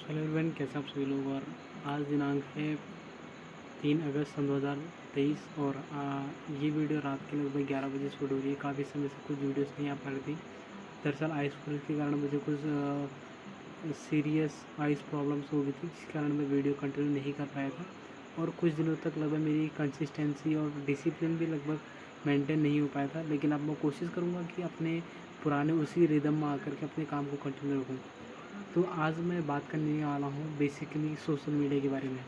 Hello everyone, कैसे आप सभी लोग। और आज दिनांक है 3 अगस्त सन 2023 और ये वीडियो रात के लगभग 11 बजे शूट हो रही है। काफ़ी समय से कुछ वीडियोस नहीं आ पा रही थी। दरअसल आइस फॉल के कारण मुझे कुछ सीरियस आइस प्रॉब्लम्स हो गई थी, जिस कारण मैं वीडियो कंटिन्यू नहीं कर पाया था। और कुछ दिनों तक लगभग मेरी कंसिस्टेंसी और डिसिप्लिन भी लगभग मेंटेन नहीं हो पाया था। लेकिन अब मैं कोशिश करूँगा कि अपने पुराने उसी रिदम में आकर के अपने काम को कंटिन्यू रखूँ। तो आज मैं बात करने वाला हूँ बेसिकली सोशल मीडिया के बारे में।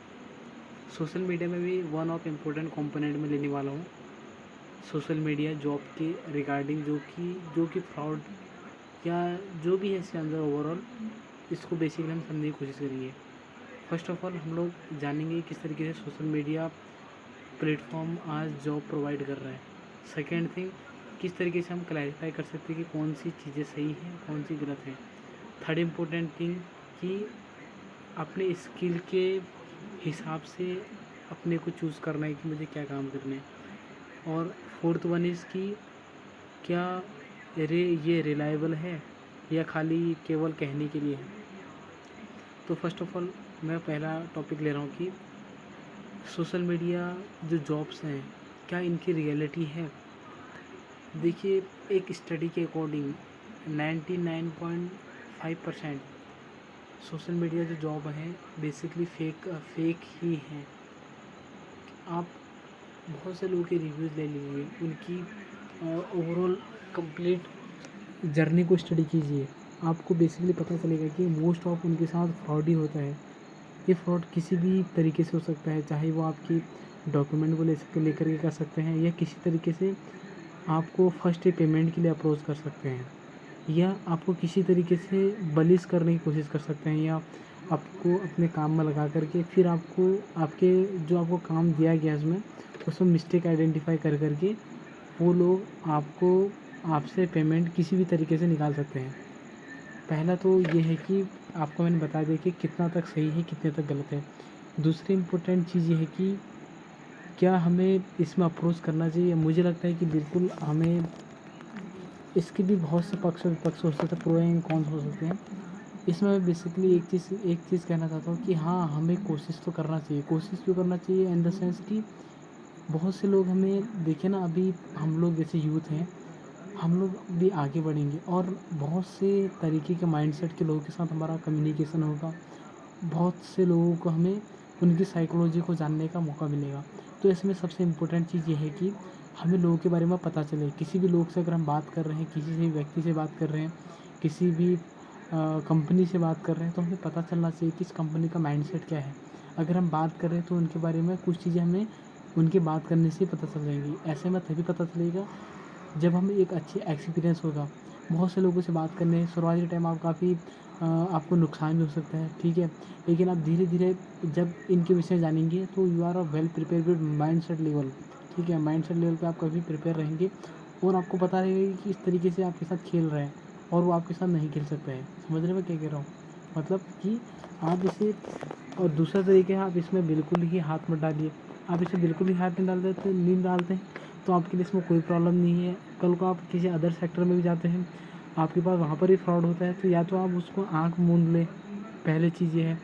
सोशल मीडिया में भी वन ऑफ इम्पोर्टेंट कंपोनेंट में लेने वाला हूँ सोशल मीडिया जॉब के रिगार्डिंग, जो कि फ्रॉड या जो भी है इसके अंदर ओवरऑल, इसको बेसिकली हम समझने की कोशिश करेंगे। फर्स्ट ऑफ ऑल हम लोग जानेंगे किस तरीके से सोशल मीडिया प्लेटफॉर्म आज जॉब प्रोवाइड कर रहा है। सेकेंड थिंग, किस तरीके से हम क्लैरिफाई कर सकते हैं कि कौन सी चीज़ें सही हैं, कौन सी गलत हैं। थर्ड इम्पोर्टेंट थिंग कि अपने स्किल के हिसाब से अपने को चूज़ करना है कि मुझे क्या काम करना है। और फोर्थ वन इज़ कि क्या ये रिलायबल है या खाली केवल कहने के लिए है। तो फर्स्ट ऑफ ऑल मैं पहला टॉपिक ले रहा हूँ कि सोशल मीडिया जो जॉब्स हैं, क्या इनकी रियलिटी है। देखिए, एक स्टडी के अकॉर्डिंग 99.5% सोशल मीडिया जो जॉब है बेसिकली फेक ही हैं। आप बहुत से लोगों के रिव्यूज़ ले लीजिए, उनकी ओवरऑल कंप्लीट जर्नी को स्टडी कीजिए, आपको बेसिकली पता चलेगा कि मोस्ट ऑफ उनके साथ फ्रॉड ही होता है। ये फ्रॉड किसी भी तरीके से हो सकता है, चाहे वो आपकी डॉक्यूमेंट को लेकर के कर सकते हैं, या किसी तरीके से आपको फर्स्ट पेमेंट के लिए अप्रोच कर सकते हैं, या आपको किसी तरीके से बलिश करने की कोशिश कर सकते हैं, या आपको अपने काम में लगा करके फिर आपको काम दिया गया उसमें मिस्टेक आइडेंटिफाई कर करके वो लोग आपसे पेमेंट किसी भी तरीके से निकाल सकते हैं। पहला तो ये है कि आपको मैंने बता दिया कि कितना तक सही है, कितने तक गलत है। दूसरी इम्पोर्टेंट चीज़ ये है कि क्या हमें इसमें अप्रोच करना चाहिए। मुझे लगता है कि बिल्कुल हमें इसके भी बहुत से पक्ष विपक्ष हो सकते हैं, प्रो एंड कॉन्स हो सकते हैं। इसमें मैं बेसिकली एक चीज़ कहना चाहता हूँ कि हाँ, हमें कोशिश तो करना चाहिए। कोशिश क्यों करना चाहिए इन द सेंस कि बहुत से लोग हमें देखिए ना, अभी हम लोग जैसे यूथ हैं, हम लोग भी आगे बढ़ेंगे और बहुत से तरीके के माइंडसेट के लोगों के साथ हमारा कम्युनिकेशन होगा। बहुत से लोगों को हमें उनकी साइकोलॉजी को जानने का मौका मिलेगा। तो इसमें सबसे इम्पोर्टेंट चीज़ ये है कि हमें लोगों के बारे में पता चले। किसी भी लोग से अगर हम बात कर रहे हैं, किसी भी व्यक्ति से बात कर रहे हैं, किसी भी कंपनी से बात कर रहे हैं, तो हमें पता चलना चाहिए कि इस कंपनी का माइंडसेट क्या है। अगर हम बात कर रहे हैं तो उनके बारे में कुछ चीज़ें हमें उनकी बात करने से पता चल जाएंगी। ऐसे में तभी पता चलेगा जब हमें एक अच्छी एक्सपीरियंस होगा। बहुत से लोगों से बात करने शुरुआती टाइम आपको नुकसान भी हो सकता है, ठीक है। लेकिन आप धीरे धीरे जब इनके विषय जानेंगे तो you are a well prepare with mindset level, ठीक है। माइंडसेट लेवल पे आप कभी प्रिपेयर रहेंगे और आपको पता रहेगा कि इस तरीके से आपके साथ खेल रहे हैं और वो आपके साथ नहीं खेल सकता है। समझ रहे मैं क्या कह रहा हूँ। मतलब कि आप इसे, और दूसरा तरीका है, आप इसमें बिल्कुल ही हाथ मत डालिए। आप इसे बिल्कुल ही हाथ नहीं डालते हैं तो आपके लिए इसमें कोई प्रॉब्लम नहीं है। कल को आप किसी अदर सेक्टर में भी जाते हैं, आपके पास वहाँ पर ही फ्रॉड होता है, तो या तो आप उसको आँख मूंद लें, पहले चीज़ ये है।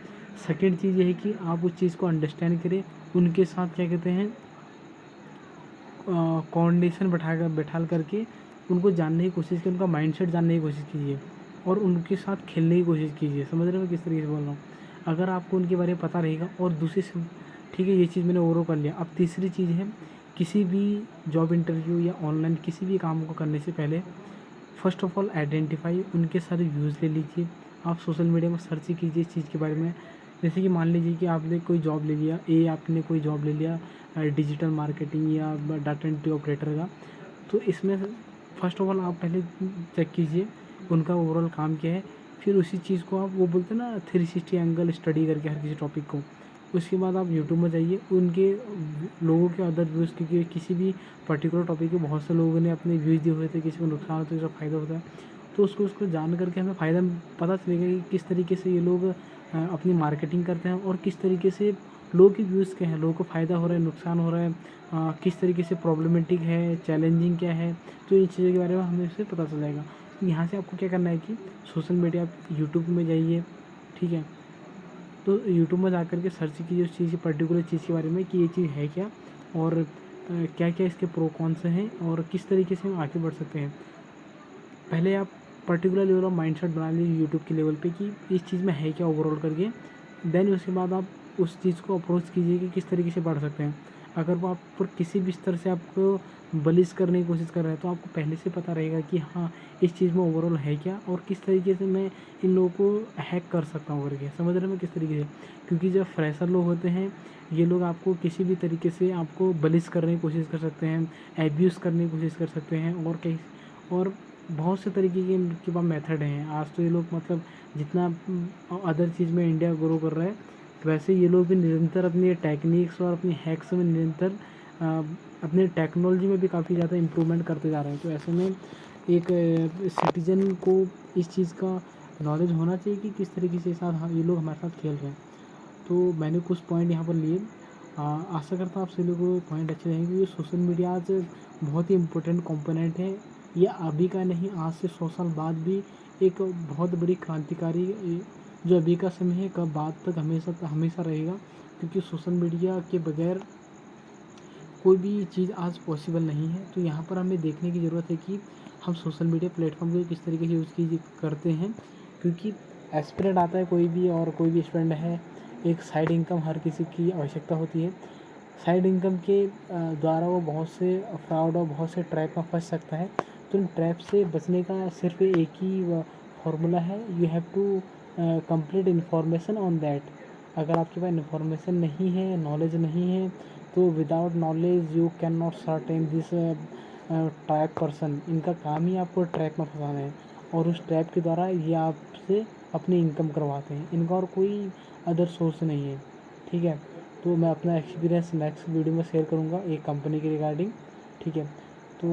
सेकंड चीज़ ये है कि आप उस चीज़ को अंडरस्टैंड करें, उनके साथ क्या कहते हैं कोऑर्डिनेशन बैठाल करके उनको जानने की कोशिश कीजिए, उनका माइंडसेट जानने की कोशिश कीजिए और उनके साथ खेलने की कोशिश कीजिए। समझ रहे हो मैं किस तरीके से बोल रहा हूँ। अगर आपको उनके बारे में पता रहेगा और दूसरी, ठीक है, ये चीज़ मैंने ओवरऑल कर लिया। अब तीसरी चीज़ है, किसी भी जॉब इंटरव्यू या ऑनलाइन किसी भी काम को करने से पहले फ़र्स्ट ऑफ़ ऑल आइडेंटिफाई उनके सारे व्यूज़ ले लीजिए। आप सोशल मीडिया में सर्च कीजिए इस चीज़ के बारे में। जैसे कि मान लीजिए कि आपने कोई जॉब ले लिया, आपने कोई जॉब ले लिया डिजिटल मार्केटिंग या डाटा एंट्री ऑपरेटर का। तो इसमें फ़र्स्ट ऑफ़ ऑल आप पहले चेक कीजिए उनका ओवरऑल काम क्या है। फिर उसी चीज़ को आप, वो बोलते हैं ना, 360 एंगल स्टडी करके हर किसी टॉपिक को। उसके बाद आप यूट्यूब में जाइए, उनके लोगों के अदर व्यूज़, क्योंकि किसी भी पर्टिकुलर टॉपिक पे बहुत से लोगों ने अपने व्यूज़ दिए हुए थे, किसी को नुकसान होता है, किसी को फ़ायदा होता है। तो उसको जान करके हमें फ़ायदा पता चलेगा कि किस तरीके से ये लोग अपनी मार्केटिंग करते हैं और किस तरीके से लोगों के व्यूज़ क्या हैं, लोगों को फ़ायदा हो रहा है, नुकसान हो रहा है, किस तरीके से प्रॉब्लमेटिक है, चैलेंजिंग क्या है। तो इन चीज़ों के बारे में हमें उससे पता चल जाएगा। यहाँ से आपको क्या करना है कि सोशल मीडिया, आप यूट्यूब में जाइए, ठीक है। तो यूट्यूब में जा कर के सर्च कीजिए उस चीज़ पर्टिकुलर चीज़ के बारे में कि ये चीज़ है क्या, और क्या क्या इसके प्रो कौन से हैं, और किस तरीके से हम आगे बढ़ सकते हैं। पहले आप पर्टिकुलर लेवल ऑफ माइंडसेट बना लीजिए यूट्यूब के लेवल पे कि इस चीज़ में है क्या ओवरऑल करके। देन उसके बाद आप उस चीज़ को अप्रोच कीजिए कि किस तरीके से बढ़ सकते हैं। अगर वो आप पर किसी भी स्तर से आपको बलिश करने की कोशिश कर रहे हैं तो आपको पहले से पता रहेगा कि हाँ, इस चीज़ में ओवरऑल है क्या और किस तरीके से मैं इन लोगों को हैक कर सकता हूँ करके। समझ रहे हैं मैं किस तरीके से? क्योंकि जब फ्रेशर लोग होते हैं, ये लोग आपको किसी भी तरीके से आपको बलिश करने की कोशिश कर सकते हैं, एब्यूज़ करने की कोशिश कर सकते हैं, और कई और बहुत से तरीके के इनके पास मेथड हैं। आज तो ये लोग मतलब जितना अदर चीज़ में इंडिया ग्रो कर रहा है, वैसे ये लोग भी निरंतर अपनी टेक्निक्स और अपनी हैक्स में निरंतर अपनी टेक्नोलॉजी में भी काफ़ी ज़्यादा इम्प्रूवमेंट करते जा रहे हैं। तो ऐसे में एक सिटीजन को इस चीज़ का नॉलेज होना चाहिए कि किस तरीके से साथ ये लोग हमारे साथ खेल रहे हैं। तो मैंने कुछ पॉइंट यहाँ पर लिए। आशा करता हूँ आप सभी लोगों को पॉइंट अच्छे रहेंगे। ये सोशल मीडिया आज बहुत ही इम्पोर्टेंट कंपोनेंट है। ये अभी का नहीं, आज से 100 साल बाद भी एक बहुत बड़ी क्रांतिकारी जो अभी का समय है कब बाद तक हमेशा रहेगा, क्योंकि सोशल मीडिया के बगैर कोई भी चीज़ आज पॉसिबल नहीं है। तो यहाँ पर हमें देखने की ज़रूरत है कि हम सोशल मीडिया प्लेटफॉर्म को किस तरीके से यूज़ करते हैं, क्योंकि एस्पिरेंट आता है कोई भी, और कोई भी स्टूडेंट है, एक साइड इनकम हर किसी की आवश्यकता होती है। साइड इनकम के द्वारा वो बहुत से फ्रॉड और बहुत से ट्रैप में फंस सकता है। तो इन ट्रैप से बचने का सिर्फ एक ही फार्मूला है, you have to complete information on that. अगर आपके पास इन्फॉर्मेशन नहीं है, नॉलेज नहीं है, तो without knowledge you can not certain this trap person. इनका काम ही आपको ट्रैप में फंसाना है, और उस ट्रैप के द्वारा ये आपसे अपनी इनकम करवाते हैं। इनका और कोई अदर सोर्स नहीं है, ठीक है। तो मैं अपना एक्सपीरियंस नेक्स्ट वीडियो में शेयर करूँगा एक कंपनी के रिगार्डिंग, ठीक है। तो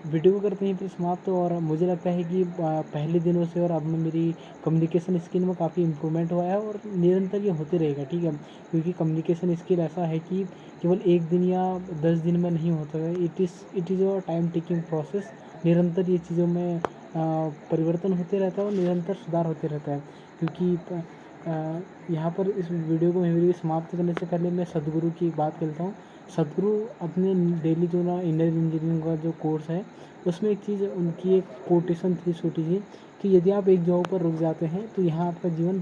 वीडियो को करते हैं फिर समाप्त। और मुझे लगता है कि पहले दिनों से और अब में मेरी कम्युनिकेशन स्किल में काफ़ी इम्प्रूवमेंट हुआ है, और निरंतर ये होते रहेगा, ठीक है। क्योंकि कम्युनिकेशन स्किल ऐसा है कि केवल एक दिन या 10 दिन में नहीं होता है। It is a time taking process. निरंतर ये चीज़ों में परिवर्तन होते रहता है और निरंतर सुधार होते रहता है। क्योंकि यहाँ पर इस वीडियो को मेरी समाप्त करने से पहले मैं सदगुरु की बात करता हूँ। सदगुरु अपने डेली जो ना इंडियन इंजीनियरिंग का जो कोर्स है, उसमें एक चीज़ उनकी एक कोटेशन थी छोटी सी, कि यदि आप एक जॉब पर रुक जाते हैं तो यहाँ आपका जीवन